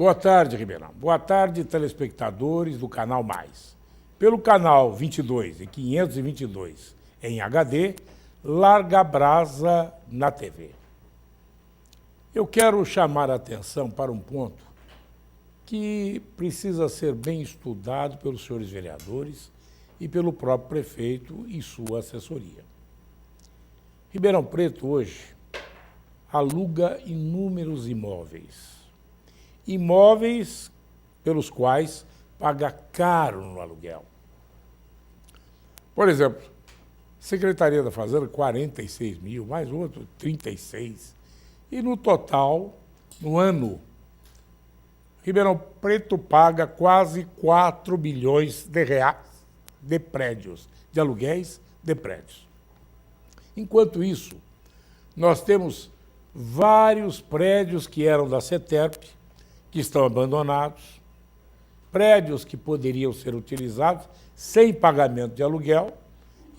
Boa tarde, Ribeirão. Boa tarde, telespectadores do Canal Mais. Pelo canal 22 e 522 em HD, larga a brasa na TV. Eu quero chamar a atenção para um ponto que precisa ser bem estudado pelos senhores vereadores e pelo próprio prefeito e sua assessoria. Ribeirão Preto hoje aluga inúmeros imóveis. Imóveis pelos quais paga caro no aluguel. Por exemplo, Secretaria da Fazenda, 46 mil, mais outro, 36. E no total, no ano, Ribeirão Preto paga quase 4 bilhões de reais de prédios, de aluguéis de prédios. Enquanto isso, nós temos vários prédios que eram da CETERP, que estão abandonados, prédios que poderiam ser utilizados sem pagamento de aluguel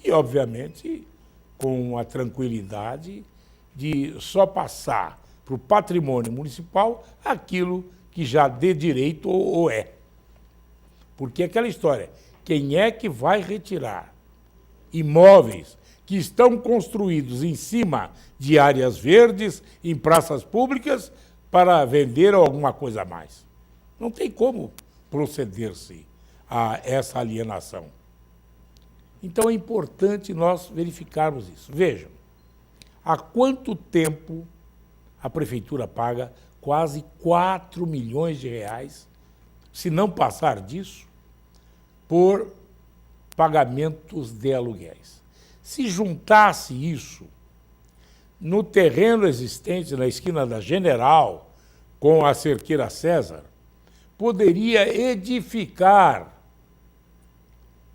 e, obviamente, com a tranquilidade de só passar para o patrimônio municipal aquilo que já de direito ou é. Porque aquela história, quem é que vai retirar imóveis que estão construídos em cima de áreas verdes, em praças públicas, para vender alguma coisa a mais? Não tem como proceder-se a essa alienação. Então é importante nós verificarmos isso. Vejam, há quanto tempo a prefeitura paga quase 4 milhões de reais, se não passar disso, por pagamentos de aluguéis. Se juntasse isso no terreno existente na esquina da General com a Cerqueira César, poderia edificar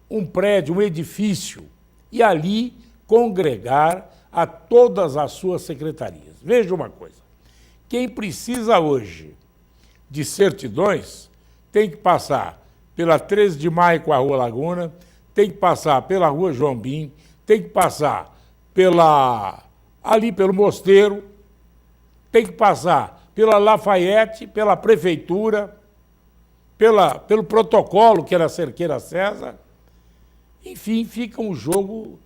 um prédio, um edifício, e ali congregar a todas as suas secretarias. Veja uma coisa, quem precisa hoje de certidões tem que passar pela 13 de Maio com a Rua Laguna, tem que passar pela Rua João Bim, tem que passar ali pelo Mosteiro, tem que passar pela Lafayette, pela Prefeitura, pelo protocolo que era a Cerqueira César. Enfim, fica um jogo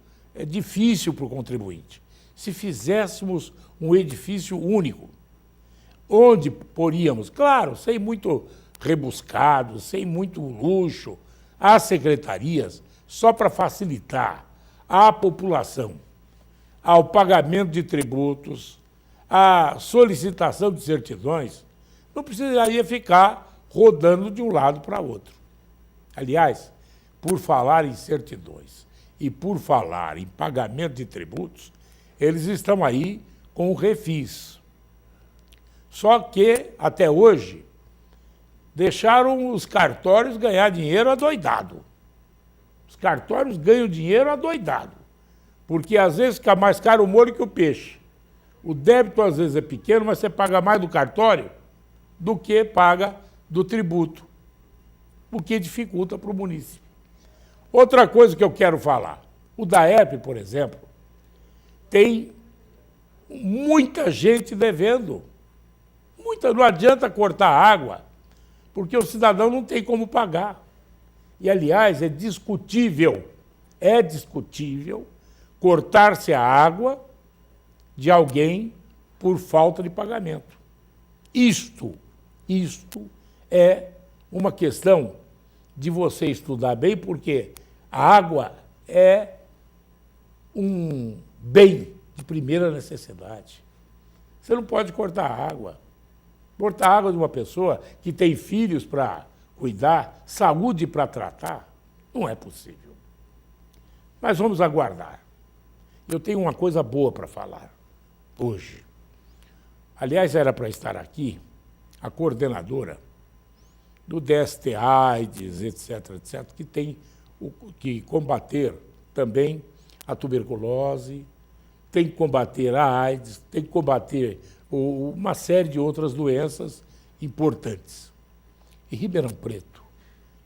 difícil para o contribuinte. Se fizéssemos um edifício único, onde poríamos, claro, sem muito rebuscado, sem muito luxo, as secretarias, só para facilitar à população, ao pagamento de tributos, à solicitação de certidões, não precisaria ficar rodando de um lado para outro. Aliás, por falar em certidões e por falar em pagamento de tributos, eles estão aí com o refis. Só que, até hoje, deixaram os cartórios ganhar dinheiro adoidado. Os cartórios ganham dinheiro adoidado, porque às vezes fica mais caro o molho que o peixe. O débito às vezes é pequeno, mas você paga mais do cartório do que paga do tributo, o que dificulta para o município. Outra coisa que eu quero falar, o DAERP, por exemplo, tem muita gente devendo. Não adianta cortar água, porque o cidadão não tem como pagar. E, aliás, é discutível cortar-se a água de alguém por falta de pagamento. Isto é uma questão de você estudar bem, porque a água é um bem de primeira necessidade. Você não pode cortar a água. Cortar a água de uma pessoa que tem filhos para cuidar, saúde para tratar, não é possível. Mas vamos aguardar. Eu tenho uma coisa boa para falar hoje. Aliás, era para estar aqui a coordenadora do DST-AIDS, etc., que combater também a tuberculose, tem que combater a AIDS, tem que combater uma série de outras doenças importantes. E Ribeirão Preto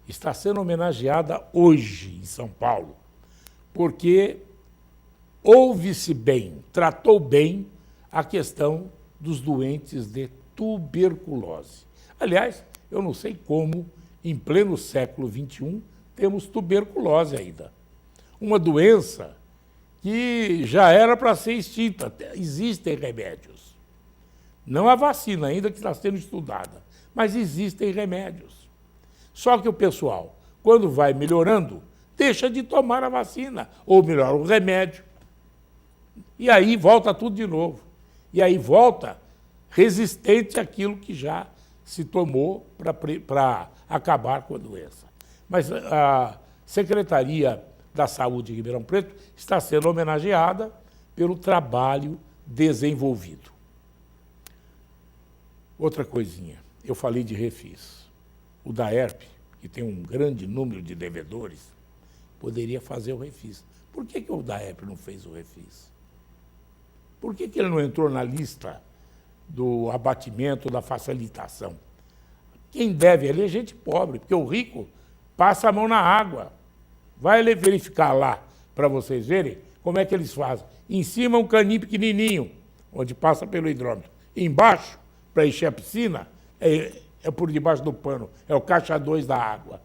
está sendo homenageada hoje em São Paulo, porque ouve-se bem, tratou bem a questão dos doentes de tuberculose. Aliás, eu não sei como, em pleno século XXI, temos tuberculose ainda. Uma doença que já era para ser extinta. Existem remédios. Não a vacina ainda que está sendo estudada, mas existem remédios. Só que o pessoal, quando vai melhorando, deixa de tomar a vacina, ou melhor, o remédio. E aí volta tudo de novo. E aí volta resistente àquilo que já se tomou para acabar com a doença. Mas a Secretaria da Saúde de Ribeirão Preto está sendo homenageada pelo trabalho desenvolvido. Outra coisinha, eu falei de refis. O DAERP, que tem um grande número de devedores, poderia fazer o refis. Por que o DAERP não fez o refis? Por que ele não entrou na lista do abatimento, da facilitação? Quem deve ali é gente pobre, porque o rico passa a mão na água. Vai verificar lá, para vocês verem, como é que eles fazem. Em cima um caninho pequenininho, onde passa pelo hidrômetro. Embaixo, para encher a piscina, é por debaixo do pano, é o caixa 2 da água.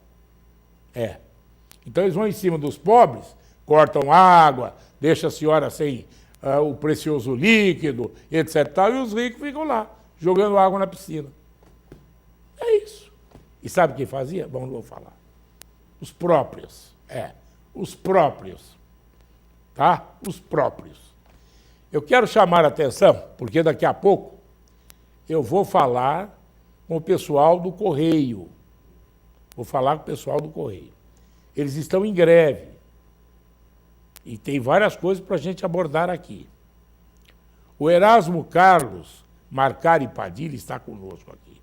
Então eles vão em cima dos pobres, cortam água, deixam a senhora sem o precioso líquido, etc. E os ricos ficam lá, jogando água na piscina. É isso. E sabe quem fazia? Bom, não vou falar. Os próprios. Os próprios. Tá? Os próprios. Eu quero chamar a atenção, porque daqui a pouco eu vou falar com o pessoal do Correio. Vou falar com o pessoal do Correio. Eles estão em greve. E tem várias coisas para a gente abordar aqui. O Erasmo Carlos Marcari Padilha está conosco aqui.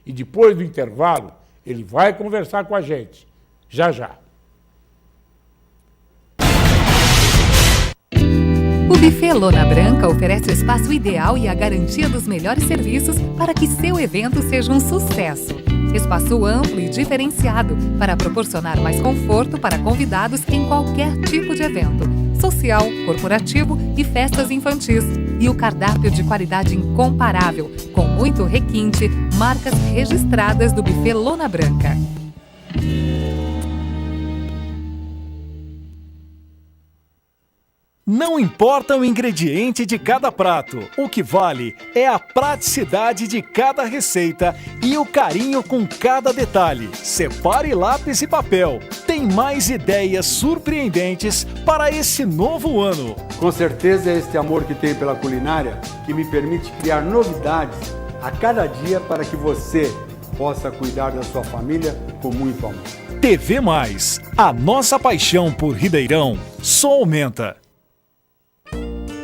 E depois do intervalo, ele vai conversar com a gente. Já, já. O Buffet Lona Branca oferece o espaço ideal e a garantia dos melhores serviços para que seu evento seja um sucesso. Espaço amplo e diferenciado para proporcionar mais conforto para convidados em qualquer tipo de evento, social, corporativo e festas infantis. E o cardápio de qualidade incomparável, com muito requinte, marcas registradas do Buffet Lona Branca. Não importa o ingrediente de cada prato, o que vale é a praticidade de cada receita e o carinho com cada detalhe. Separe lápis e papel. Tem mais ideias surpreendentes para esse novo ano. Com certeza é este amor que tenho pela culinária que me permite criar novidades a cada dia para que você possa cuidar da sua família com muito amor. TV Mais, a nossa paixão por Ribeirão só aumenta.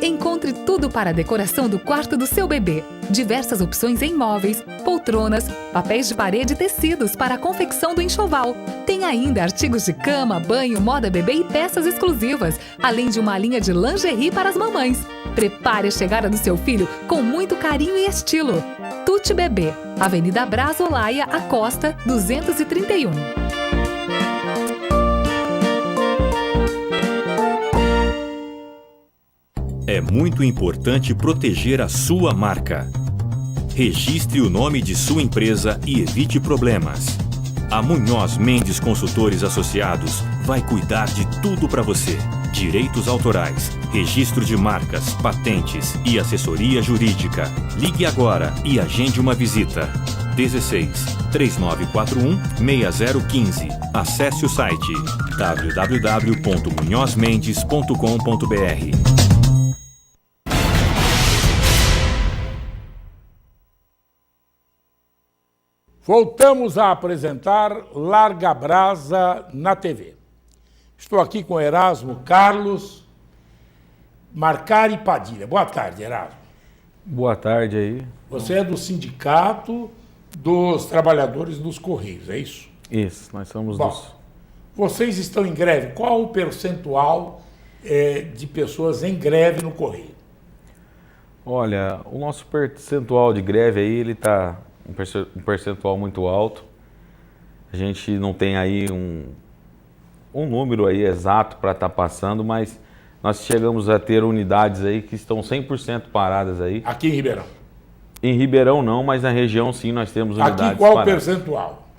Encontre tudo para a decoração do quarto do seu bebê. Diversas opções em móveis, poltronas, papéis de parede e tecidos para a confecção do enxoval. Tem ainda artigos de cama, banho, moda bebê e peças exclusivas, além de uma linha de lingerie para as mamães. Prepare a chegada do seu filho com muito carinho e estilo. Tutti Bebê, Avenida Brás Olaia, Acosta, 231. É muito importante proteger a sua marca. Registre o nome de sua empresa e evite problemas. A Munhoz Mendes Consultores Associados vai cuidar de tudo para você. Direitos autorais, registro de marcas, patentes e assessoria jurídica. Ligue agora e agende uma visita. 16 3941 6015. Acesse o site www.munhozmendes.com.br. Voltamos a apresentar Larga Brasa na TV. Estou aqui com Erasmo Carlos Marcari Padilha. Boa tarde, Erasmo. Boa tarde aí. Você é do Sindicato dos Trabalhadores dos Correios, é isso? Isso, nós somos Vocês estão em greve. Qual o percentual de pessoas em greve no Correio? Olha, o nosso percentual de greve aí, ele está um percentual muito alto. A gente não tem aí um número aí exato para estar passando, mas nós chegamos a ter unidades aí que estão 100% paradas aí. Aqui em Ribeirão? Em Ribeirão não, mas na região sim nós temos unidades Aqui qual o espalhadas. percentual?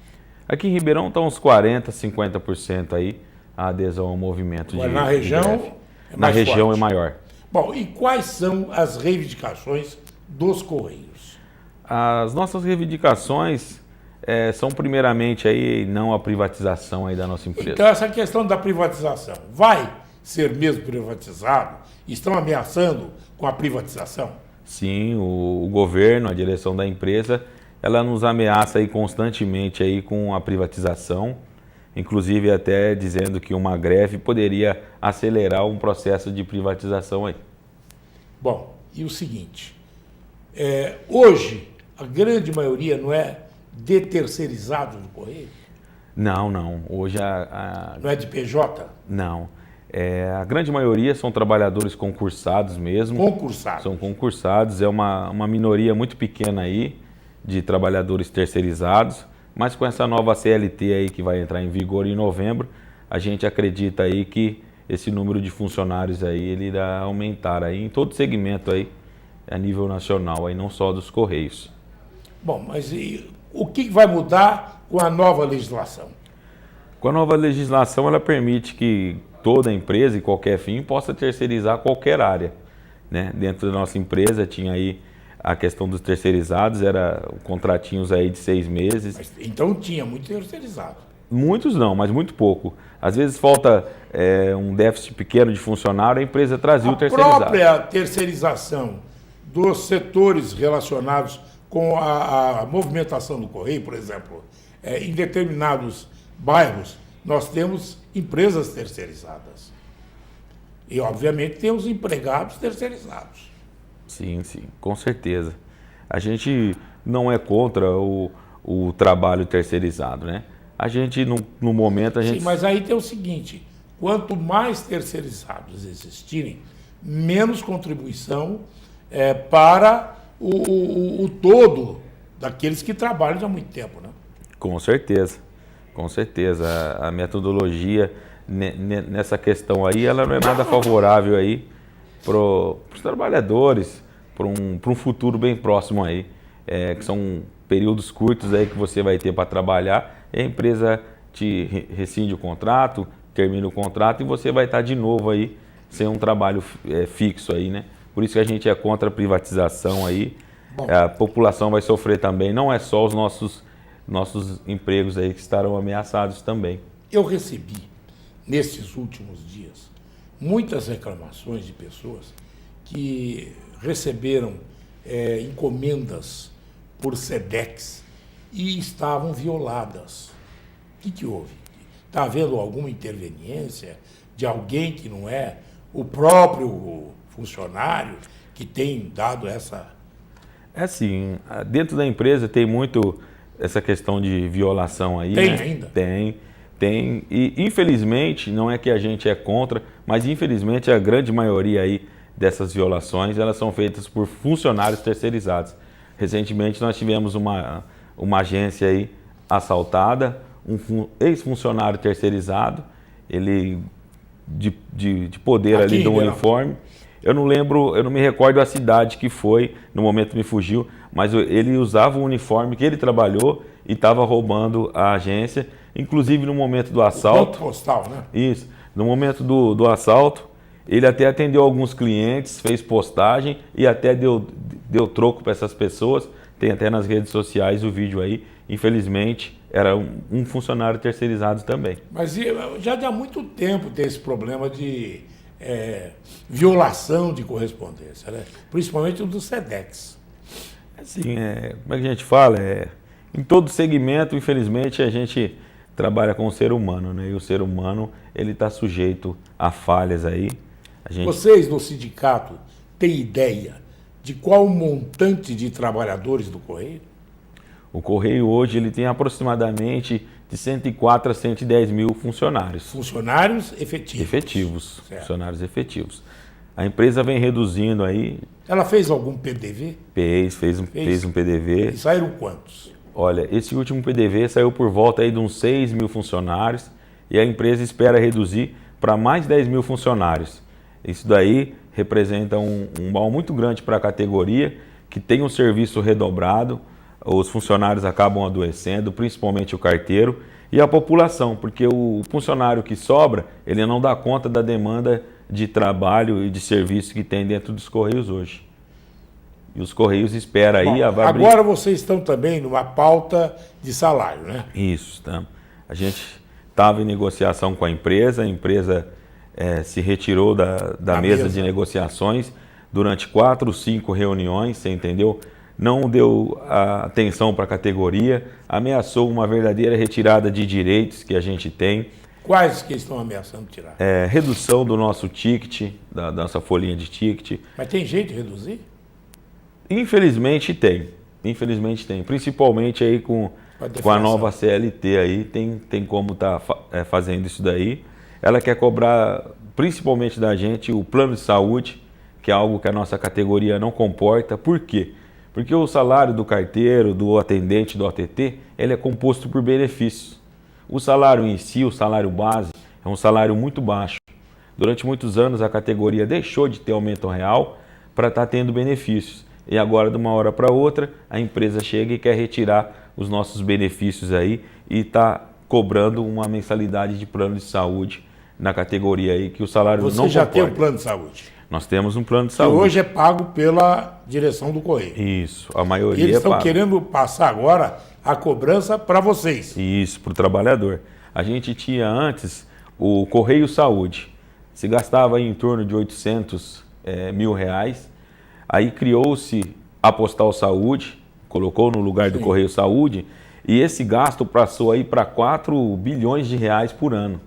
Aqui em Ribeirão estão uns 40%, 50% aí a adesão ao movimento Agora, de na região greve. é Na mais região forte. é maior. Bom, e quais são as reivindicações dos Correios? As nossas reivindicações são primeiramente aí não a privatização aí da nossa empresa. Então, essa questão da privatização, vai ser mesmo privatizado? Estão ameaçando com a privatização? Sim, o governo, a direção da empresa, ela nos ameaça aí constantemente aí com a privatização, inclusive até dizendo que uma greve poderia acelerar um processo de privatização aí. Bom, e o seguinte, hoje a grande maioria não é de terceirizado do Correio? Não. Hoje Não é de PJ? não. A grande maioria são trabalhadores concursados mesmo. Concursados. São concursados, é uma minoria muito pequena aí de trabalhadores terceirizados, mas com essa nova CLT aí que vai entrar em vigor em novembro, a gente acredita aí que esse número de funcionários aí ele irá aumentar aí em todo segmento aí a nível nacional, aí não só dos Correios. Bom, mas e o que vai mudar com a nova legislação? Com a nova legislação, ela permite que toda empresa e qualquer fim possa terceirizar qualquer área, né? Dentro da nossa empresa tinha aí a questão dos terceirizados, era contratinhos aí de 6 meses. Mas, então tinha muito terceirizado. Muitos não, mas muito pouco. Às vezes falta um déficit pequeno de funcionário, a empresa trazia o A terceirizado. própria terceirização dos setores relacionados com a movimentação do Correio, por exemplo, em determinados bairros, nós temos empresas terceirizadas. E, obviamente, tem os empregados terceirizados. Sim, com certeza. A gente não é contra o trabalho terceirizado, né? A gente, no momento, a gente... Sim, mas aí tem o seguinte, quanto mais terceirizados existirem, menos contribuição para o todo daqueles que trabalham há muito tempo, né? Com certeza. A metodologia nessa questão aí, ela não é nada favorável aí para os trabalhadores, para um futuro bem próximo aí, que são períodos curtos aí que você vai ter para trabalhar, e a empresa te rescinde o contrato, termina o contrato e você vai estar de novo aí sem um trabalho fixo aí, né? Por isso que a gente é contra a privatização aí. Bom. A população vai sofrer também, não é só os nossos empregos aí que estarão ameaçados também. Eu recebi, nesses últimos dias, muitas reclamações de pessoas que receberam encomendas por SEDEX e estavam violadas. O que houve? Está havendo alguma interveniência de alguém que não é o próprio funcionário que tem dado essa... É assim, dentro da empresa tem muito essa questão de violação aí. Tem né? ainda? Tem. E infelizmente, não é que a gente é contra, mas infelizmente a grande maioria aí dessas violações, elas são feitas por funcionários terceirizados. Recentemente nós tivemos uma agência aí assaltada, um ex-funcionário terceirizado, ele de poder Aqui ali do em Ribeirão. uniforme. Eu não me recordo a cidade que foi, no momento me fugiu, mas ele usava o uniforme que ele trabalhou e estava roubando a agência, inclusive no momento do assalto. Banco postal, né? Isso, no momento do assalto, ele até atendeu alguns clientes, fez postagem e até deu troco para essas pessoas. Tem até nas redes sociais o vídeo aí. Infelizmente, era um funcionário terceirizado também. Mas já há muito tempo tem esse problema de violação de correspondência, né? Principalmente o do SEDEX. Assim, como é que a gente fala? Em todo segmento, infelizmente, a gente trabalha com o ser humano, né? E o ser humano, ele está sujeito a falhas aí. Vocês, no sindicato, têm ideia de qual o montante de trabalhadores do Correio? O Correio hoje ele tem aproximadamente de 104 a 110 mil funcionários. Funcionários efetivos. Certo. Funcionários efetivos. A empresa vem reduzindo aí. Ela fez algum PDV? Fez um PDV. E saíram quantos? Olha, esse último PDV saiu por volta aí de uns 6 mil funcionários e a empresa espera reduzir para mais 10 mil funcionários. Isso daí representa um mal muito grande para a categoria, que tem um serviço redobrado, os funcionários acabam adoecendo, principalmente o carteiro e a população, porque o funcionário que sobra, ele não dá conta da demanda de trabalho e de serviço que tem dentro dos Correios hoje. E os Correios esperam aí... Bom, agora vocês estão também numa pauta de salário, né? Isso, tá. A gente estava em negociação com a empresa se retirou da mesa de negociações durante 4 ou 5 reuniões, você entendeu? Não deu atenção para a categoria, ameaçou uma verdadeira retirada de direitos que a gente tem. Quais que estão ameaçando tirar? Redução do nosso ticket, da nossa folhinha de ticket. Mas tem jeito de reduzir? Infelizmente tem, principalmente aí com a nova CLT aí, tem como estar fazendo isso daí. Ela quer cobrar principalmente da gente o plano de saúde, que é algo que a nossa categoria não comporta. Por quê? Porque o salário do carteiro, do atendente, do ATT, ele é composto por benefícios. O salário em si, o salário base, é um salário muito baixo. Durante muitos anos a categoria deixou de ter aumento real para estar tendo benefícios. E agora, de uma hora para outra, a empresa chega e quer retirar os nossos benefícios aí e está cobrando uma mensalidade de plano de saúde na categoria aí que o salário não comporta. Você já tem um plano de saúde? Nós temos um plano de que saúde. hoje é pago pela direção do Correio. Isso, a maioria e eles estão paga. querendo passar agora a cobrança para vocês. Isso, para o trabalhador. A gente tinha antes o Correio Saúde. Se gastava em torno de 800 mil reais. Aí criou-se a Postal Saúde, colocou no lugar do Correio Saúde, e esse gasto passou aí para 4 bilhões de reais por ano.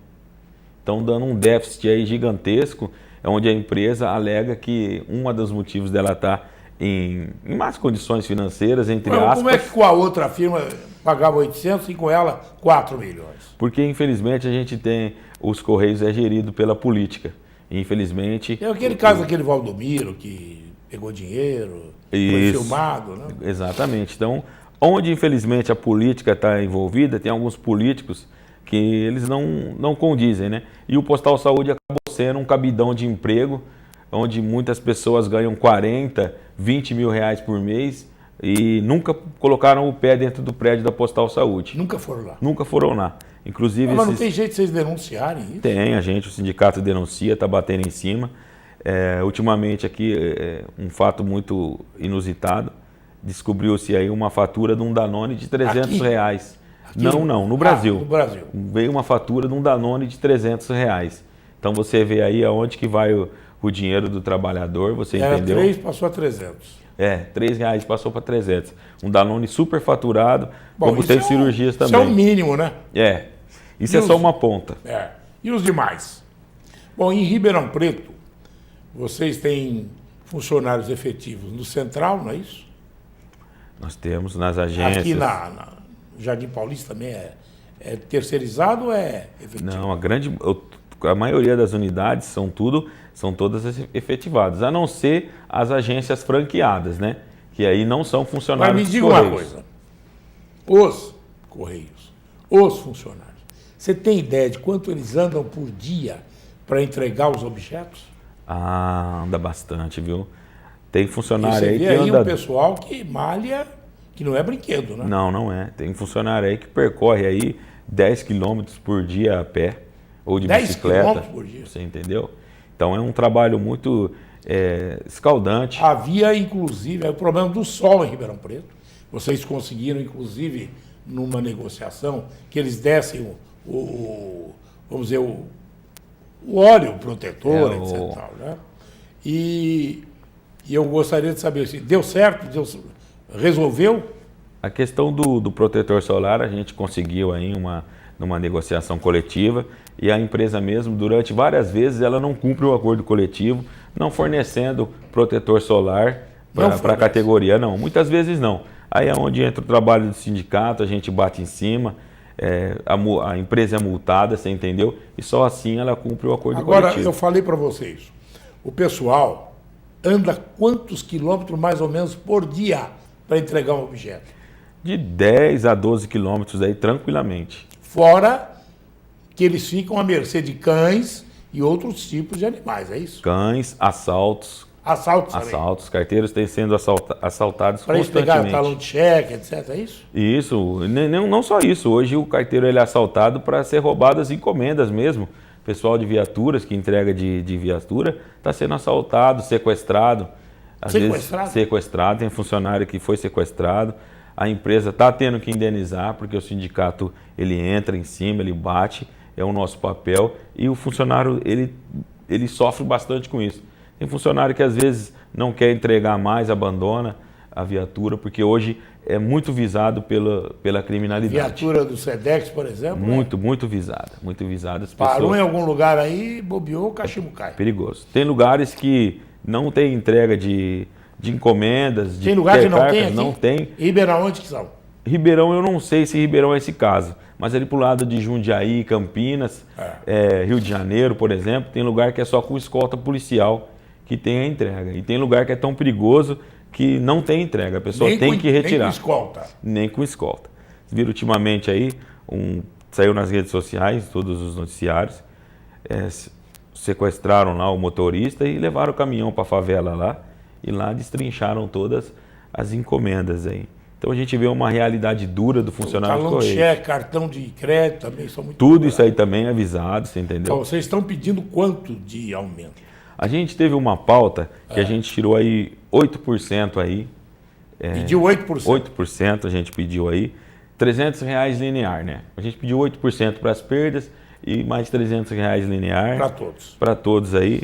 Então, dando um déficit aí gigantesco, onde a empresa alega que um dos motivos dela estar em más condições financeiras, entre aspas... Como é que com a outra firma pagava 800 e com ela 4 milhões? Porque, infelizmente, a gente tem... Os Correios é gerido pela política. Infelizmente... Tem aquele caso daquele Valdomiro que pegou dinheiro, foi filmado, né? Exatamente. Então, onde, infelizmente, a política está envolvida, tem alguns políticos que eles não condizem, né? E o Postal Saúde acabou sendo um cabidão de emprego, onde muitas pessoas ganham 40, 20 mil reais por mês e nunca colocaram o pé dentro do prédio da Postal Saúde. Nunca foram lá? Nunca foram lá. Inclusive, mas não tem jeito de vocês denunciarem isso? Tem, o sindicato denuncia, está batendo em cima. Ultimamente aqui, um fato muito inusitado, descobriu-se aí uma fatura de um Danone de 300 reais. Aqui? Não, no Brasil. No Brasil. Veio uma fatura de um Danone de 300 reais. Então você vê aí aonde que vai o dinheiro do trabalhador, você entendeu? 3 passou a 300. 3 reais passou para 300. Um Danone super faturado, como tem cirurgias também. Isso é o mínimo, né? Isso é só uma ponta. E os demais? Bom, em Ribeirão Preto, vocês têm funcionários efetivos no Central, não é isso? Nós temos nas agências... Aqui na Jardim Paulista também é terceirizado ou é efetivo? Não, a maioria das unidades são todas efetivadas, a não ser as agências franqueadas, né? Que aí não são funcionários. Mas me diga uma coisa, os Correios, os funcionários, você tem ideia de quanto eles andam por dia para entregar os objetos? Anda bastante, viu? Tem funcionário aí que anda... Você vê aí um anda... pessoal que malha, que não é brinquedo, né? Não é. Tem funcionário aí que percorre aí 10 quilômetros por dia a pé ou de 10 bicicleta. 10 quilômetros por dia? Você entendeu? Então é um trabalho muito escaldante. Havia, inclusive, o problema do sol em Ribeirão Preto. Vocês conseguiram, inclusive, numa negociação, que eles dessem vamos dizer, o óleo protetor, etc. Tal, né? E eu gostaria de saber se deu certo, resolveu? A questão do protetor solar, a gente conseguiu aí numa negociação coletiva e a empresa mesmo, durante várias vezes, ela não cumpre o acordo coletivo, não fornecendo protetor solar para a categoria, não. Muitas vezes não. Aí é onde entra o trabalho do sindicato, a gente bate em cima, a empresa é multada, você entendeu? E só assim ela cumpre o acordo coletivo. Agora, eu falei para vocês, o pessoal anda quantos quilômetros mais ou menos por dia para entregar um objeto? De 10 a 12 quilômetros aí, tranquilamente. Fora que eles ficam à mercê de cães e outros tipos de animais, é isso? Cães, assaltos. Assaltos também. Assaltos, carteiros têm sendo assaltados Para eles pegar constantemente. talão de cheque, etc. É isso? Isso, não só isso. Hoje o carteiro ele é assaltado para ser roubado as encomendas mesmo. Pessoal de viaturas que entrega de viatura está sendo assaltado, sequestrado. Às Sequestrado? vezes, sequestrado, tem funcionário que foi sequestrado. A empresa está tendo que indenizar, porque o sindicato ele entra em cima, ele bate, é o nosso papel. E o funcionário ele sofre bastante com isso. Tem funcionário que às vezes não quer entregar mais, abandona a viatura, porque hoje é muito visado pela criminalidade. Viatura do SEDEX, por exemplo. Muito visada, muito visada. As Parou pessoas... em algum lugar aí, bobeou, o cachimbo cai. Perigoso. Tem lugares que não tem entrega de encomendas, de Tem lugar que não cargas, tem aqui? não tem. E Ribeirão, onde que são? Ribeirão, eu não sei se Ribeirão é esse caso, mas ali pro lado de Jundiaí, Campinas, Rio de Janeiro, por exemplo, tem lugar que é só com escolta policial que tem a entrega. E tem lugar que é tão perigoso que não tem entrega, a pessoa tem que retirar. Nem com escolta. Nem com escolta. Vocês viram ultimamente aí, saiu nas redes sociais, todos os noticiários, sequestraram lá o motorista e levaram o caminhão para a favela lá, e lá destrincharam todas as encomendas aí. Então a gente vê uma realidade dura do funcionário de Talão de Correio. cheque, cartão de crédito também são muito... Tudo isso aí também é avisado, você entendeu? Então, vocês estão pedindo quanto de aumento? A gente teve uma pauta que a gente tirou aí 8% aí. Pediu 8%? 8% a gente pediu aí. R$300 linear, né? A gente pediu 8% para as perdas e mais R$300 linear. Para todos. Para todos aí.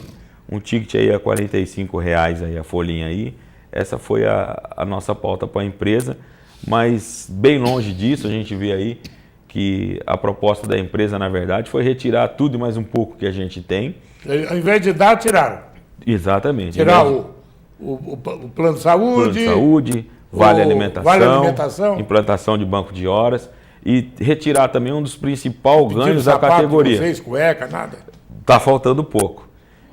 Um ticket aí a R$45 aí, a folhinha aí. Essa foi a nossa pauta para a empresa. Mas bem longe disso, a gente vê aí que a proposta da empresa, na verdade, foi retirar tudo e mais um pouco que a gente tem. Ao invés de dar, tiraram. Exatamente. Tirar o plano de saúde, vale alimentação, vale implantação de banco de horas e retirar também um dos principais ganhos da sapato categoria. Vocês, cueca, nada. Está faltando pouco.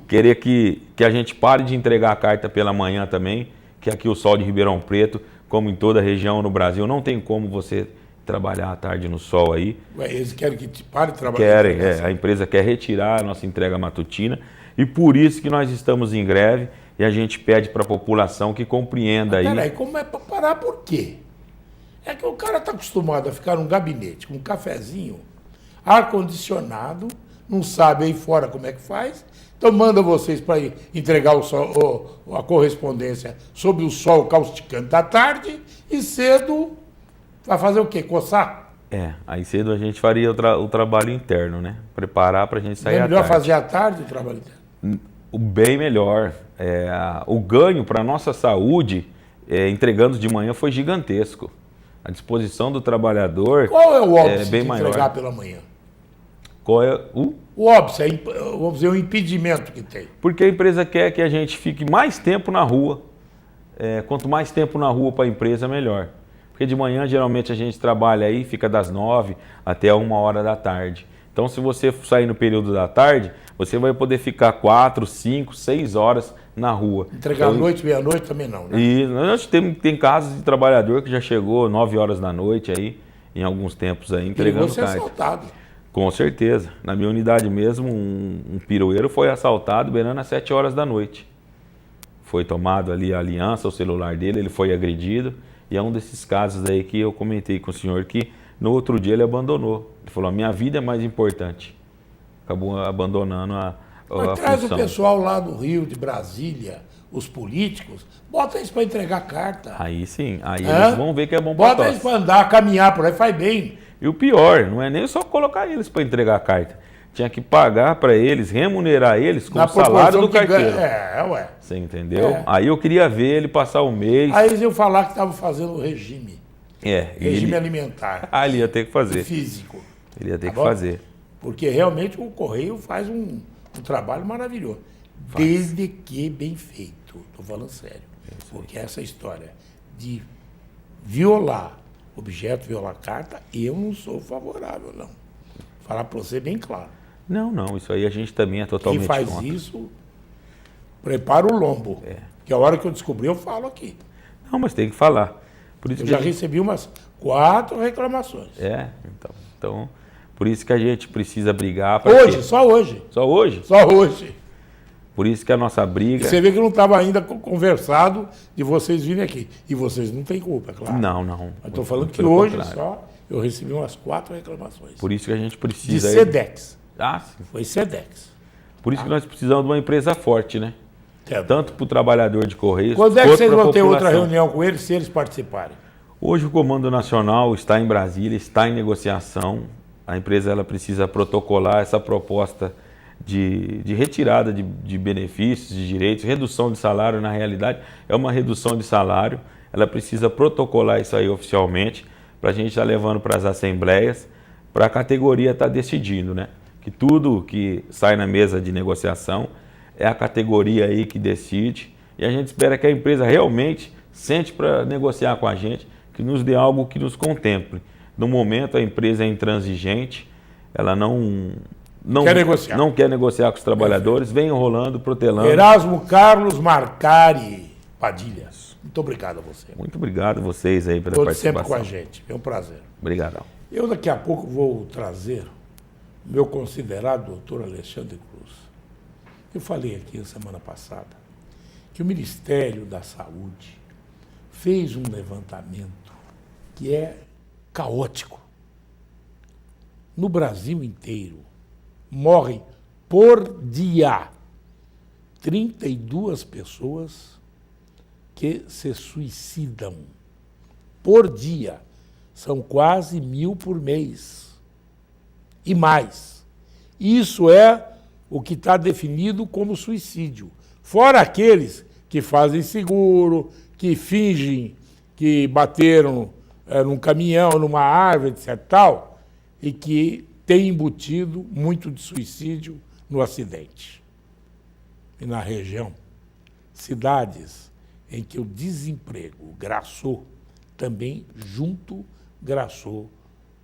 Querer que a gente pare de entregar a carta pela manhã também, que aqui o sol de Ribeirão Preto, como em toda a região no Brasil, não tem como você trabalhar à tarde no sol aí. Eles querem que te pare de trabalhar? Querem, a empresa quer retirar a nossa entrega matutina e por isso que nós estamos em greve e a gente pede para a população que compreenda aí. Peraí, como é para parar por quê? É que o cara está acostumado a ficar num gabinete com um cafezinho, ar-condicionado, não sabe aí fora como é que faz, então manda vocês para entregar a correspondência sob o sol causticante da tarde e cedo vai fazer o quê? Coçar? Aí cedo a gente faria o trabalho interno, né? Preparar para a gente sair à tarde. É melhor fazer à tarde o trabalho interno? O bem melhor. O ganho para a nossa saúde, entregando de manhã, foi gigantesco. A disposição do trabalhador Qual é o óbvio bem de maior. entregar pela manhã? Qual é o? O óbvio, vamos dizer, o impedimento que tem. Porque a empresa quer que a gente fique mais tempo na rua. Quanto mais tempo na rua para a empresa, melhor. Porque de manhã, geralmente, a gente trabalha aí, fica das 9 até 1 hora da tarde. Então, se você sair no período da tarde, você vai poder ficar 4, 5, 6 horas na rua. Entregar à noite, meia-noite também não, né? E nós tem casos de trabalhador que já chegou 9 horas da noite aí, em alguns tempos aí, entregando você carta. assaltado. Com certeza. Na minha unidade mesmo, um piroeiro foi assaltado beirando às 7 horas da noite. Foi tomado ali a aliança, o celular dele, ele foi agredido. E é um desses casos aí que eu comentei com o senhor que no outro dia ele abandonou. Ele falou, a minha vida é mais importante. Acabou abandonando a Mas traz função. o pessoal lá do Rio, de Brasília, os políticos, bota eles para entregar carta. Aí sim, aí eles vão ver que é bom para Bota todos. eles para andar, caminhar por aí, faz bem. E o pior, não é nem só colocar eles para entregar a carta. Tinha que pagar para eles, remunerar eles com Na o salário do proporção que carteiro. ganha. Ué. Você entendeu? Aí eu queria ver ele passar um mês. Aí eles iam falar que estavam fazendo o regime. Regime ele... alimentar. Ele ia ter que fazer. Físico. Ele ia ter que bom? fazer. Porque realmente o Correio faz um trabalho maravilhoso. Desde que bem feito. Estou falando sério. Porque essa história de violar objeto, violar carta, eu não sou favorável, não. Falar para você bem claro. Não, isso aí a gente também é totalmente Quem faz contra. isso, prepara o lombo. Que a hora que eu descobrir, eu falo aqui. Não, mas tem que falar. Por isso Eu que já a gente... recebi umas 4 reclamações. Então, por isso que a gente precisa brigar. Pra Hoje, quê? só hoje. Só hoje? Só hoje. Por isso que a nossa briga... Você vê que não estava ainda conversado de vocês virem aqui. E vocês não têm culpa, é claro. Não. Eu estou falando que Pelo hoje contrário. só eu recebi umas 4 reclamações. Por isso que a gente De precisa... Sedex. Sim. Foi Sedex. Por isso que nós precisamos de uma empresa forte, né? É. Tanto para o trabalhador de Correios, Quando é que quanto vocês pra vão ter outra população. reunião com eles, se eles participarem? Hoje o Comando Nacional está em Brasília, está em negociação. A empresa ela precisa protocolar essa proposta de retirada de benefícios, de direitos, redução de salário, na realidade é uma redução de salário. Ela precisa protocolar isso aí oficialmente para a gente estar levando para as assembleias, para a categoria estar decidindo, né? Que tudo que sai na mesa de negociação é a categoria aí que decide e a gente espera que a empresa realmente sente para negociar com a gente, que nos dê algo que nos contemple. No momento a empresa é intransigente, ela não quer negociar com os trabalhadores, vem enrolando, protelando. Erasmo Carlos Marcari Padilha. Muito obrigado a você. Muito obrigado a vocês aí pela Todos sempre participação. com a gente. É um prazer. Obrigadão. Eu daqui a pouco vou trazer o meu considerado doutor Alexandre Cruz. Eu falei aqui na semana passada que o Ministério da Saúde fez um levantamento que é caótico. No Brasil inteiro, morrem por dia 32 pessoas que se suicidam. Por dia. São quase 1.000 por mês. E mais. Isso é o que está definido como suicídio. Fora aqueles que fazem seguro, que fingem que bateram num caminhão, numa árvore, etc. tal, e que tem embutido muito de suicídio no acidente. E na região, cidades em que o desemprego graçou, também junto graçou,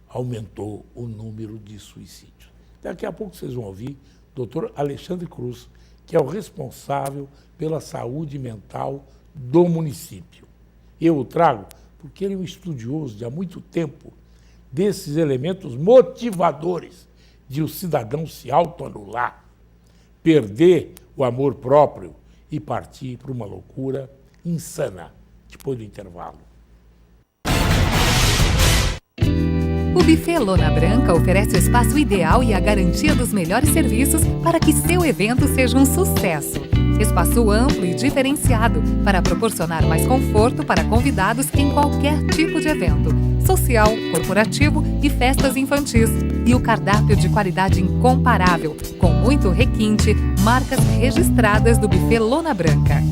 aumentou o número de suicídios. Daqui a pouco vocês vão ouvir o doutor Alexandre Cruz, que é o responsável pela saúde mental do município. Eu o trago porque ele é um estudioso de há muito tempo desses elementos motivadores de o cidadão se autoanular, perder o amor próprio e partir para uma loucura insana, depois do intervalo. O Buffet Lona Branca oferece o espaço ideal e a garantia dos melhores serviços para que seu evento seja um sucesso. Espaço amplo e diferenciado para proporcionar mais conforto para convidados em qualquer tipo de evento, social, corporativo e festas infantis. E o cardápio de qualidade incomparável, com muito requinte, marcas registradas do Buffet Lona Branca.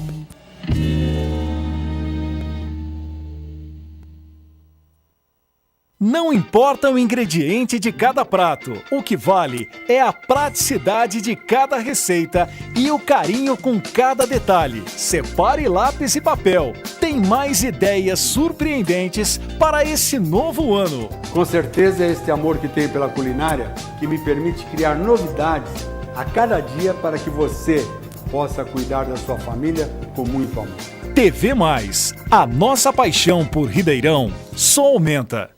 Não importa o ingrediente de cada prato, o que vale é a praticidade de cada receita e o carinho com cada detalhe. Separe lápis e papel. Tem mais ideias surpreendentes para esse novo ano. Com certeza é este amor que tenho pela culinária que me permite criar novidades a cada dia para que você possa cuidar da sua família com muito amor. TV Mais, a nossa paixão por Ribeirão só aumenta.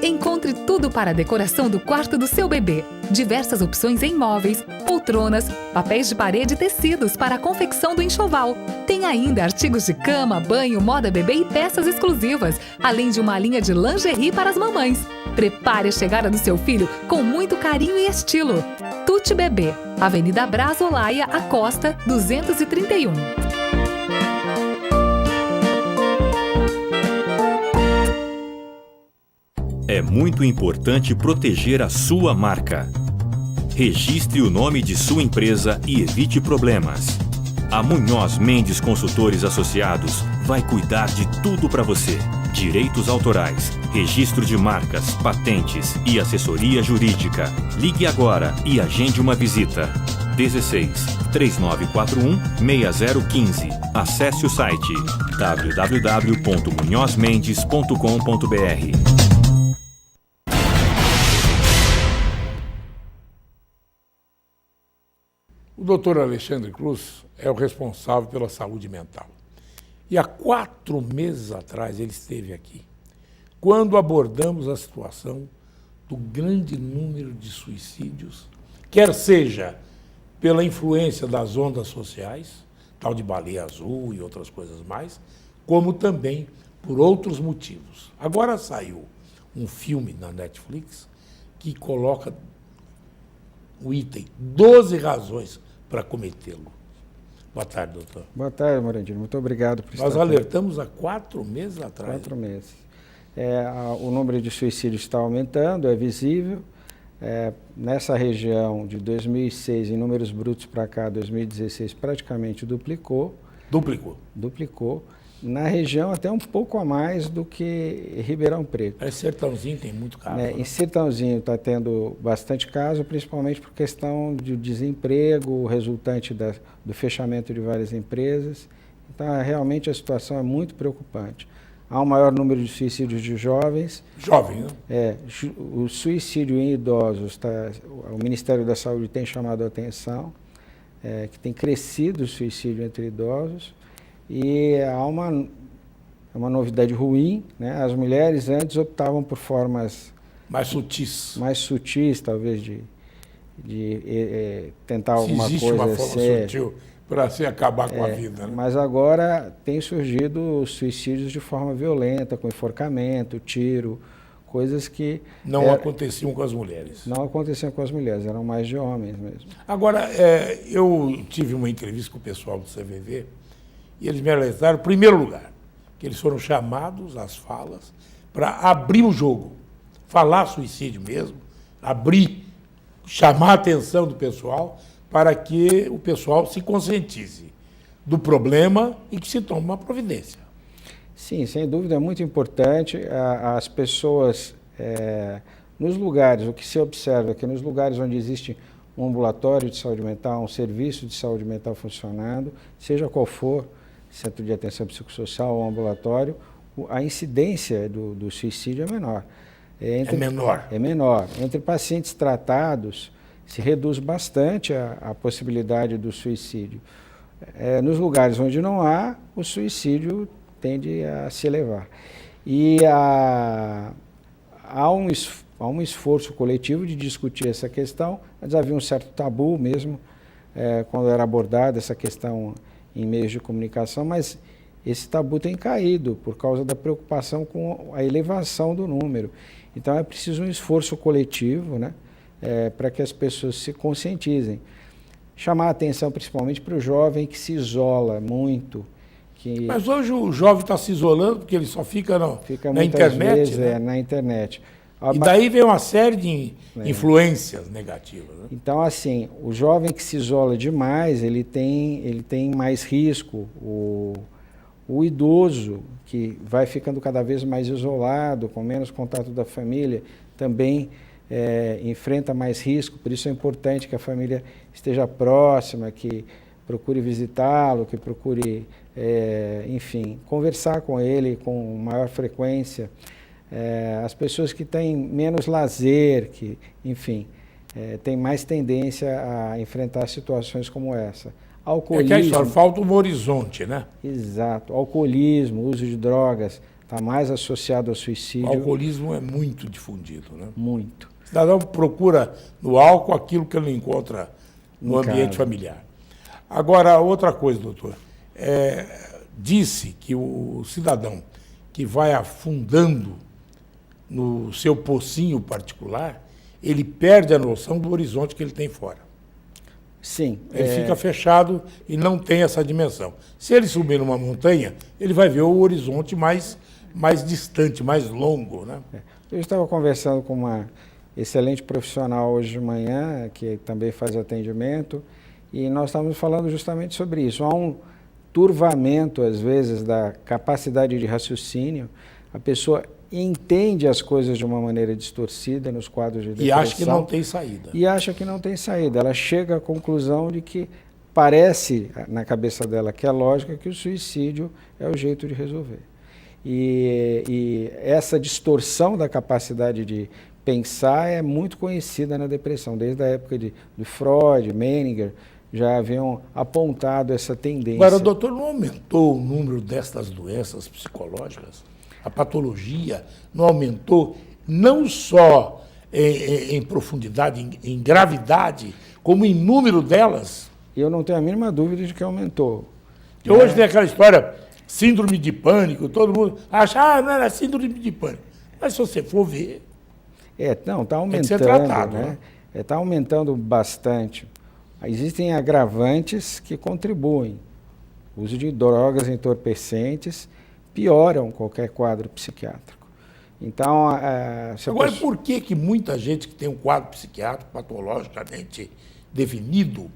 Encontre tudo para a decoração do quarto do seu bebê. Diversas opções em móveis, poltronas, papéis de parede e tecidos para a confecção do enxoval. Tem ainda artigos de cama, banho, moda bebê e peças exclusivas, além de uma linha de lingerie para as mamães. Prepare a chegada do seu filho com muito carinho e estilo. Tutti Bebê, Avenida Braz Olaia, Acosta, 231. É muito importante proteger a sua marca. Registre o nome de sua empresa e evite problemas. A Munhoz Mendes Consultores Associados vai cuidar de tudo para você. Direitos autorais, registro de marcas, patentes e assessoria jurídica. Ligue agora e agende uma visita. 16 3941 6015. Acesse o site www.munhozmendes.com.br. O doutor Alexandre Cruz é o responsável pela saúde mental. E há 4 meses atrás ele esteve aqui, quando abordamos a situação do grande número de suicídios, quer seja pela influência das ondas sociais, tal de baleia azul e outras coisas mais, como também por outros motivos. Agora saiu um filme na Netflix que coloca o item 12 razões para cometê-lo. Boa tarde, doutor. Boa tarde, Morandini. Muito obrigado por estar Nós aqui. alertamos há 4 meses atrás. 4 meses. O número de suicídios está aumentando, é visível. Nessa região de 2006, em números brutos para cá, 2016 praticamente duplicou. Duplicou. Na região até um pouco a mais do que Ribeirão Preto. Sertãozinho tem muito caso. Né? Em Sertãozinho está tendo bastante caso, principalmente por questão de desemprego, resultante do fechamento de várias empresas. Então, realmente a situação é muito preocupante. Há um maior número de suicídios de jovens. Jovem, né? O suicídio em idosos, o Ministério da Saúde tem chamado a atenção, que tem crescido o suicídio entre idosos. E há uma novidade ruim, né? As mulheres antes optavam por formas mais sutis, talvez, de tentar alguma coisa. Existe uma forma sutil para se acabar com a vida. Né? Mas agora tem surgido suicídios de forma violenta, com enforcamento, tiro, coisas que... Não aconteciam com as mulheres. Não aconteciam com as mulheres, eram mais de homens mesmo. Agora, eu tive uma entrevista com o pessoal do CVV e eles me alertaram, em primeiro lugar, que eles foram chamados às falas para abrir o jogo, falar suicídio mesmo, chamar a atenção do pessoal para que o pessoal se conscientize do problema e que se tome uma providência. Sim, sem dúvida, é muito importante. As pessoas, nos lugares, o que se observa é que nos lugares onde existe um ambulatório de saúde mental, um serviço de saúde mental funcionando, seja qual for, centro de atenção psicossocial ou ambulatório, a incidência do suicídio é menor. É menor. Entre pacientes tratados, se reduz bastante a possibilidade do suicídio. Nos lugares onde não há, o suicídio tende a se elevar. E há um esforço coletivo de discutir essa questão, mas havia um certo tabu mesmo, quando era abordada essa questão em meios de comunicação, mas esse tabu tem caído por causa da preocupação com a elevação do número. Então é preciso um esforço coletivo, né, para que as pessoas se conscientizem. Chamar a atenção principalmente para o jovem que se isola muito. Mas hoje o jovem está se isolando porque ele só fica na internet. Vezes, né? Na internet. E daí vem uma série de influências negativas. Né? Então, assim, o jovem que se isola demais, ele tem mais risco. O idoso, que vai ficando cada vez mais isolado, com menos contato da família, também enfrenta mais risco. Por isso é importante que a família esteja próxima, que procure visitá-lo, que procure, enfim, conversar com ele com maior frequência. As pessoas que têm menos lazer, que, enfim, têm mais tendência a enfrentar situações como essa. Alcoolismo. Falta um horizonte, né? Exato. Alcoolismo, uso de drogas, está mais associado ao suicídio. O alcoolismo é muito difundido, né? Muito. O cidadão procura no álcool aquilo que ele encontra no ambiente familiar. Agora, outra coisa, doutor. Disse que o cidadão que vai afundando no seu pocinho particular, ele perde a noção do horizonte que ele tem fora. Sim. Ele fica fechado e não tem essa dimensão. Se ele subir numa montanha, ele vai ver o horizonte mais distante, mais longo. Né? Eu estava conversando com uma excelente profissional hoje de manhã, que também faz atendimento, e nós estávamos falando justamente sobre isso. Há um turvamento, às vezes, da capacidade de raciocínio. A pessoa entende as coisas de uma maneira distorcida nos quadros de depressão. E acha que não tem saída. E acha que não tem saída. Ela chega à conclusão de que parece, na cabeça dela, que é lógica, que o suicídio é o jeito de resolver. E essa distorção da capacidade de pensar é muito conhecida na depressão. Desde a época de Freud, Menninger, já haviam apontado essa tendência. Agora, doutor, não aumentou o número destas doenças psicológicas? A patologia não aumentou, não só em profundidade, em gravidade, como em número delas? Eu não tenho a mínima dúvida de que aumentou. Que hoje tem aquela história, síndrome de pânico, todo mundo acha, não era síndrome de pânico. Mas se você for ver... Não, está aumentando, tem que ser tratado, né? Está aumentando bastante. Existem agravantes que contribuem. O uso de drogas entorpecentes pioram qualquer quadro psiquiátrico. Então, agora, por que muita gente que tem um quadro psiquiátrico patologicamente definido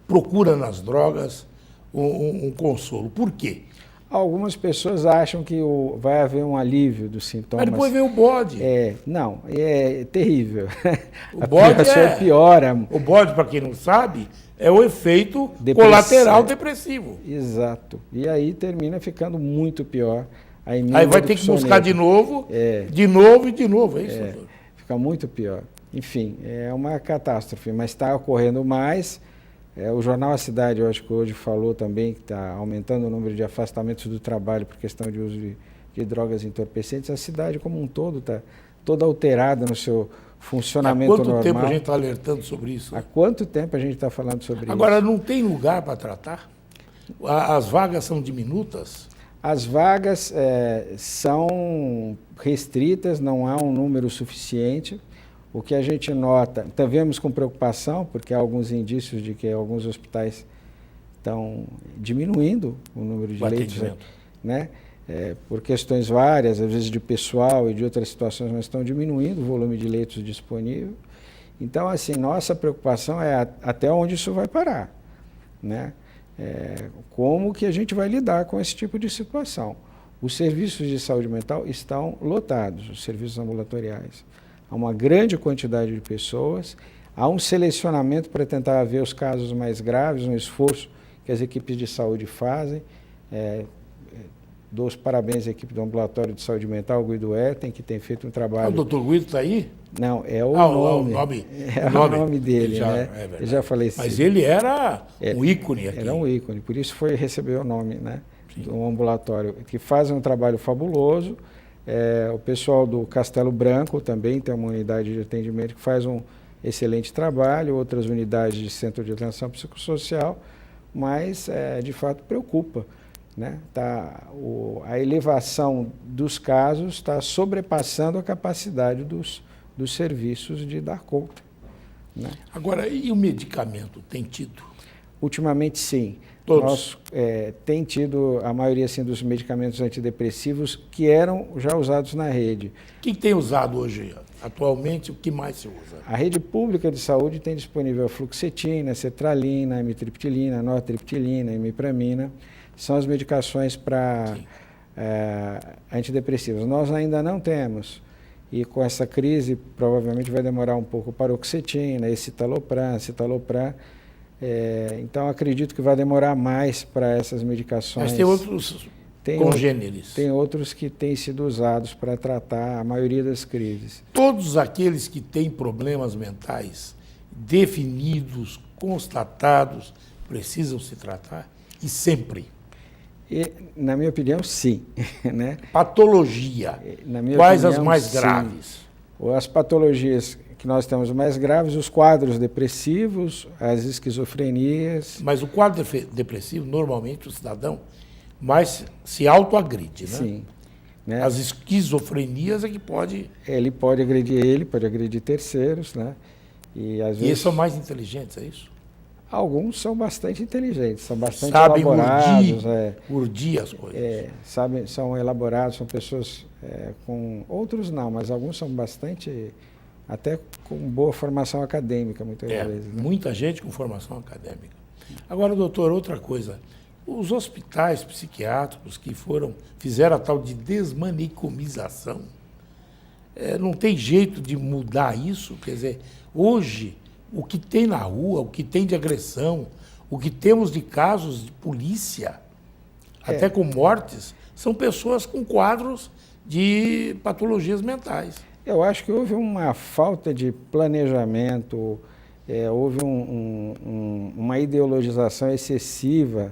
procura nas drogas um consolo? Por quê? Algumas pessoas acham que vai haver um alívio dos sintomas. Mas depois vem o bode. Não, é terrível. O bode piora. O bode, para quem não sabe, é o efeito colateral depressivo. Exato. E aí termina ficando muito pior. Aí vai ter que buscar de novo, de novo, é isso? Fica muito pior. Enfim, é uma catástrofe, mas está ocorrendo mais. O jornal A Cidade, eu acho que hoje falou também que está aumentando o número de afastamentos do trabalho por questão de uso de drogas entorpecentes. A cidade como um todo está toda alterada no seu funcionamento normal. Há quanto tempo a gente está alertando sobre isso? Há quanto tempo a gente está falando sobre isso? Agora, não tem lugar para tratar? As vagas são diminutas? As vagas são restritas, não há um número suficiente. O que a gente nota, vemos com preocupação, porque há alguns indícios de que alguns hospitais estão diminuindo o número de leitos, né? Por questões várias, às vezes de pessoal e de outras situações, mas estão diminuindo o volume de leitos disponível. Então, assim, nossa preocupação é até onde isso vai parar, né? Como que a gente vai lidar com esse tipo de situação? Os serviços de saúde mental estão lotados, os serviços ambulatoriais. Há uma grande quantidade de pessoas, há um selecionamento para tentar ver os casos mais graves, um esforço que as equipes de saúde fazem. Dou os parabéns à equipe do Ambulatório de Saúde Mental, o Guido Etten, que tem feito um trabalho... O doutor Guido está aí? Não, é o nome. O nome dele, né? Eu já falei assim. Mas ele era um ícone aqui. Era um ícone, por isso recebeu o nome, né? Do ambulatório, que faz um trabalho fabuloso. O pessoal do Castelo Branco também tem uma unidade de atendimento que faz um excelente trabalho, outras unidades de centro de atenção psicossocial, mas de fato preocupa, né? A elevação dos casos está sobrepassando a capacidade dos serviços de dar conta, né? Agora, e o medicamento? Tem tido? Ultimamente, sim. Todos? Tem tido a maioria assim, dos medicamentos antidepressivos que eram já usados na rede. O que tem usado hoje? Atualmente, o que mais se usa? A rede pública de saúde tem disponível a fluoxetina, cetralina, amitriptilina, nortriptilina, imipramina. São as medicações para antidepressivos. Nós ainda não temos. E com essa crise, provavelmente vai demorar um pouco paroxetina, escitalopram, citalopram. Então, acredito que vai demorar mais para essas medicações. Mas tem outros congêneres. Tem outros que têm sido usados para tratar a maioria das crises. Todos aqueles que têm problemas mentais definidos, constatados, precisam se tratar? E sempre? Na minha opinião, sim. Né? Patologia. Quais as mais graves? As patologias que nós temos mais graves, os quadros depressivos, as esquizofrenias. Mas o quadro depressivo, normalmente, o cidadão mais se autoagride, né? Sim. Né? As esquizofrenias é que pode... Ele pode agredir terceiros, né? E às vezes... eles são mais inteligentes, é isso? Alguns são bastante inteligentes, são bastante sabem elaborados. urdir as coisas. São elaborados, são pessoas com... Outros não, mas alguns são bastante... Até com boa formação acadêmica, muitas vezes. Né? Muita gente com formação acadêmica. Agora, doutor, outra coisa. Os hospitais psiquiátricos que fizeram a tal de desmanicomização, não tem jeito de mudar isso? Quer dizer, hoje, o que tem na rua, o que tem de agressão, o que temos de casos de polícia, até com mortes, são pessoas com quadros de patologias mentais. Eu acho que houve uma falta de planejamento, houve uma ideologização excessiva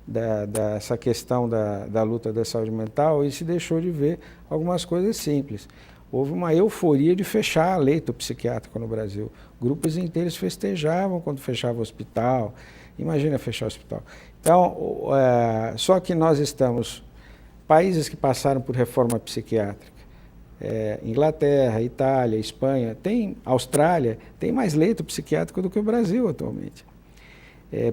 dessa questão da luta da saúde mental e se deixou de ver algumas coisas simples. houve uma euforia de fechar leito psiquiátrico no Brasil. Grupos inteiros festejavam quando fechava o hospital. Imagina fechar o hospital. Então, só que nós estamos, países que passaram por reforma psiquiátrica, Inglaterra, Itália, Espanha, Austrália, tem mais leito psiquiátrico do que o Brasil atualmente,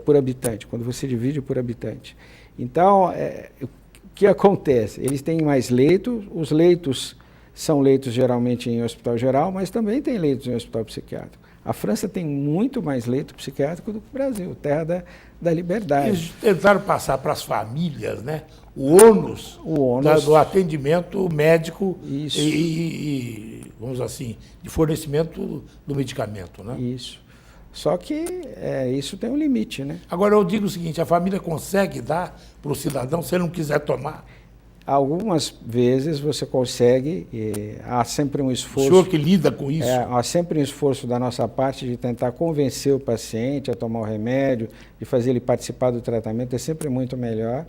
por habitante, quando você divide por habitante. Então, o que acontece? Eles têm mais leitos, os leitos são leitos geralmente em hospital geral, mas também tem leitos em hospital psiquiátrico. A França tem muito mais leito psiquiátrico do que o Brasil, terra da liberdade. Eles tentaram passar para as famílias, né, o ônus do atendimento médico e, vamos assim, de fornecimento do medicamento, né? Isso. Só que isso tem um limite, né? Agora, eu digo o seguinte, a família consegue dar para o cidadão se ele não quiser tomar? Algumas vezes você consegue, há sempre um esforço... O senhor que lida com isso? Há sempre um esforço da nossa parte de tentar convencer o paciente a tomar o remédio, de fazer ele participar do tratamento, é sempre muito melhor.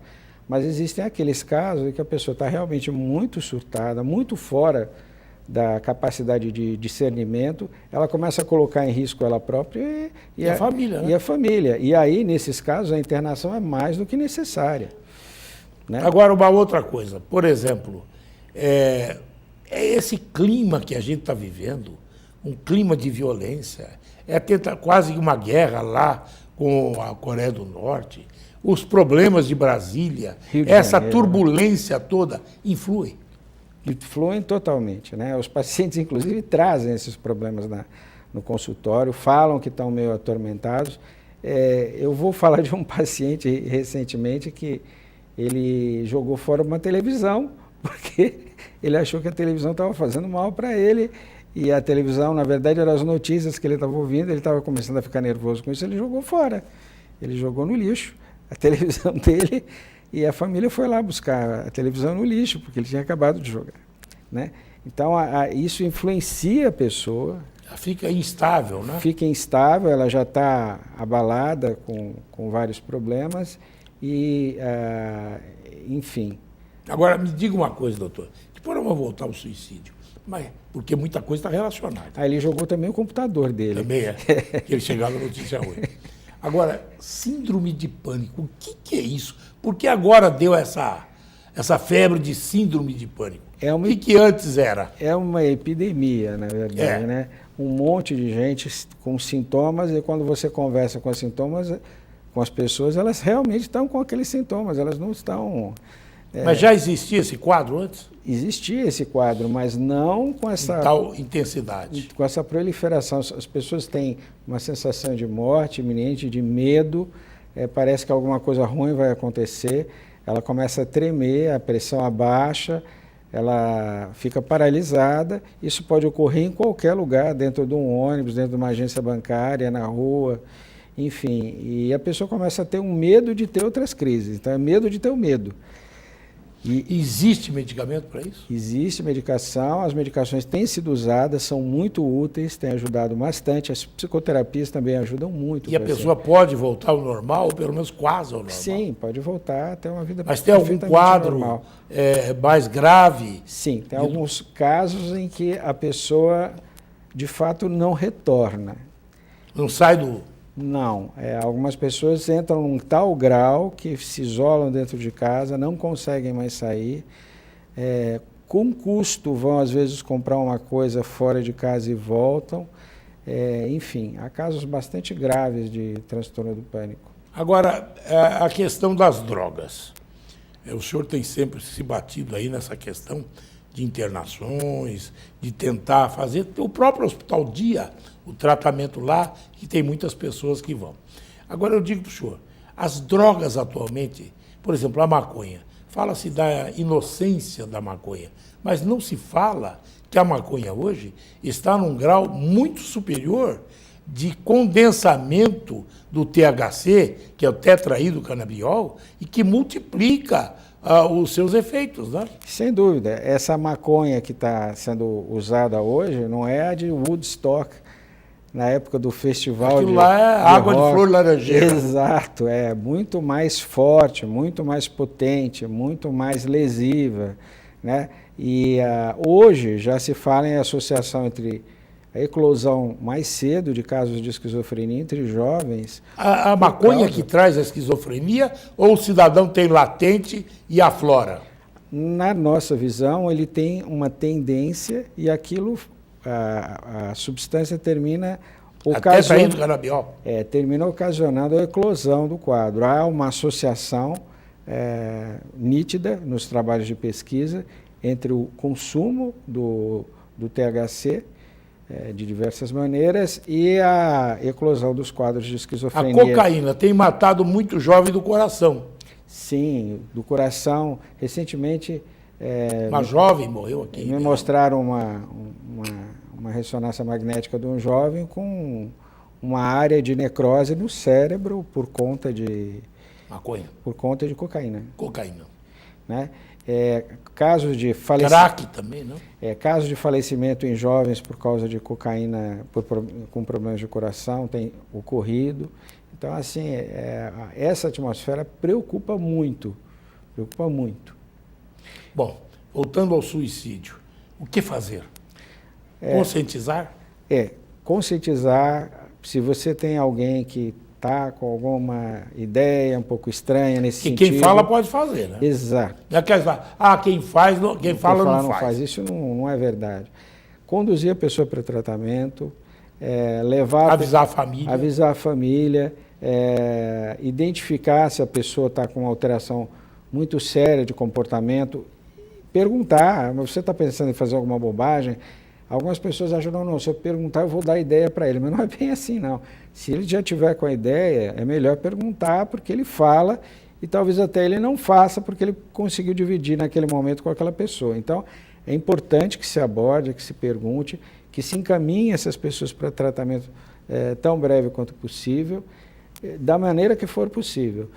Mas existem aqueles casos em que a pessoa está realmente muito surtada, muito fora da capacidade de discernimento, ela começa a colocar em risco ela própria e a família, né? E a família. E aí, nesses casos, a internação é mais do que necessária. Né? Agora, uma outra coisa, por exemplo, esse clima que a gente está vivendo, um clima de violência, quase uma guerra lá com a Coreia do Norte, os problemas de Brasília, essa turbulência toda, influem? Influem totalmente, né? Os pacientes, inclusive, trazem esses problemas no consultório, falam que estão meio atormentados. Eu vou falar de um paciente recentemente que ele jogou fora uma televisão, porque ele achou que a televisão estava fazendo mal para ele, e a televisão, na verdade, eram as notícias que ele estava ouvindo, ele estava começando a ficar nervoso com isso, ele jogou fora. Ele jogou no lixo a televisão dele, e a família foi lá buscar a televisão no lixo, porque ele tinha acabado de jogar, né? Então, isso influencia a pessoa. Ela fica instável, né? Fica instável, ela já está abalada com vários problemas e, enfim. Agora, me diga uma coisa, doutor. Depois nós vamos voltar ao suicídio, mas porque muita coisa está relacionada. Ele jogou também o computador dele. Também que ele chegava na notícia ruim. Agora, síndrome de pânico, o que é isso? Por que agora deu essa febre de síndrome de pânico? O que antes era? É uma epidemia, na verdade, né? Um monte de gente com sintomas, e quando você conversa com os sintomas, com as pessoas, elas realmente estão com aqueles sintomas, elas não estão... Mas já existia esse quadro antes? Existia esse quadro, mas não com essa... tal intensidade. Com essa proliferação. As pessoas têm uma sensação de morte iminente, de medo, parece que alguma coisa ruim vai acontecer, ela começa a tremer, a pressão abaixa, ela fica paralisada. Isso pode ocorrer em qualquer lugar, dentro de um ônibus, dentro de uma agência bancária, na rua, enfim. E a pessoa começa a ter um medo de ter outras crises, então é medo de ter o medo. E existe medicamento para isso? Existe medicação, as medicações têm sido usadas, são muito úteis, têm ajudado bastante, as psicoterapias também ajudam muito. E a pessoa pode voltar ao normal, ou pelo menos quase ao normal? Sim, pode voltar a ter uma vida Mas tem algum quadro mais grave? Sim, tem alguns casos em que a pessoa, de fato, não retorna. Não sai do... Não, algumas pessoas entram num tal grau que se isolam dentro de casa, não conseguem mais sair, com custo vão às vezes comprar uma coisa fora de casa e voltam, enfim, há casos bastante graves de transtorno do pânico. Agora, a questão das drogas, o senhor tem sempre se batido aí nessa questão de internações, de tentar fazer o próprio Hospital Dia, o tratamento lá, que tem muitas pessoas que vão. Agora eu digo para o senhor, as drogas atualmente, por exemplo, a maconha, fala-se da inocência da maconha, mas não se fala que a maconha hoje está num grau muito superior de condensamento do THC, que é o tetraidrocanabiol, e que multiplica os seus efeitos, né? Sem dúvida. Essa maconha que está sendo usada hoje não é a de Woodstock, na época do festival. Aquilo lá é água de flor laranjeira. Exato, muito mais forte, muito mais potente, muito mais lesiva, né? E hoje já se fala em associação entre a eclosão mais cedo de casos de esquizofrenia entre jovens. A maconha que traz a esquizofrenia ou o cidadão tem latente e aflora? Na nossa visão, ele tem uma tendência e aquilo, a substância termina ocasionando canabiol. Termina ocasionando a eclosão do quadro. Há uma associação nítida nos trabalhos de pesquisa entre o consumo do THC de diversas maneiras e a eclosão dos quadros de esquizofrenia. A cocaína tem matado muito jovem do coração. Sim, do coração. Recentemente... uma jovem morreu aqui. Me mostraram uma ressonância magnética de um jovem com uma área de necrose no cérebro por conta de... maconha. Por conta de cocaína. Cocaína. Né? Casos de falecimento... Crack também, não? Casos de falecimento em jovens por causa de cocaína com problemas de coração tem ocorrido. Então, assim, essa atmosfera preocupa muito. Preocupa muito. Bom, voltando ao suicídio, o que fazer? Conscientizar? Conscientizar. Se você tem alguém que está com alguma ideia um pouco estranha nesse sentido... Quem fala pode fazer, né? Exato. Não é que quem faz, quem fala não faz. Isso não é verdade. Conduzir a pessoa para tratamento, avisar a família. Avisar a família, identificar se a pessoa está com uma alteração muito séria de comportamento, perguntar, mas você está pensando em fazer alguma bobagem? Algumas pessoas acham, não, se eu perguntar eu vou dar ideia para ele, mas não é bem assim não. Se ele já tiver com a ideia, é melhor perguntar, porque ele fala e talvez até ele não faça, porque ele conseguiu dividir naquele momento com aquela pessoa. Então, é importante que se aborde, que se pergunte, que se encaminhe essas pessoas para tratamento tão breve quanto possível, da maneira que for possível,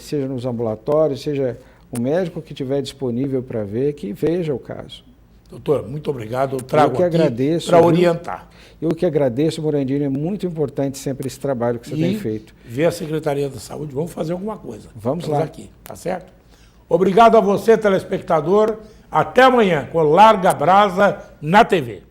seja nos ambulatórios, seja o médico que estiver disponível para ver, que veja o caso. Doutor, muito obrigado. Eu trago aqui para orientar. Eu que agradeço, Morandini, é muito importante sempre esse trabalho que você tem feito. Ver a Secretaria da Saúde, vamos fazer alguma coisa. Vamos Estamos lá. aqui, tá certo? Obrigado a você, telespectador. Até amanhã, com Larga Brasa na TV.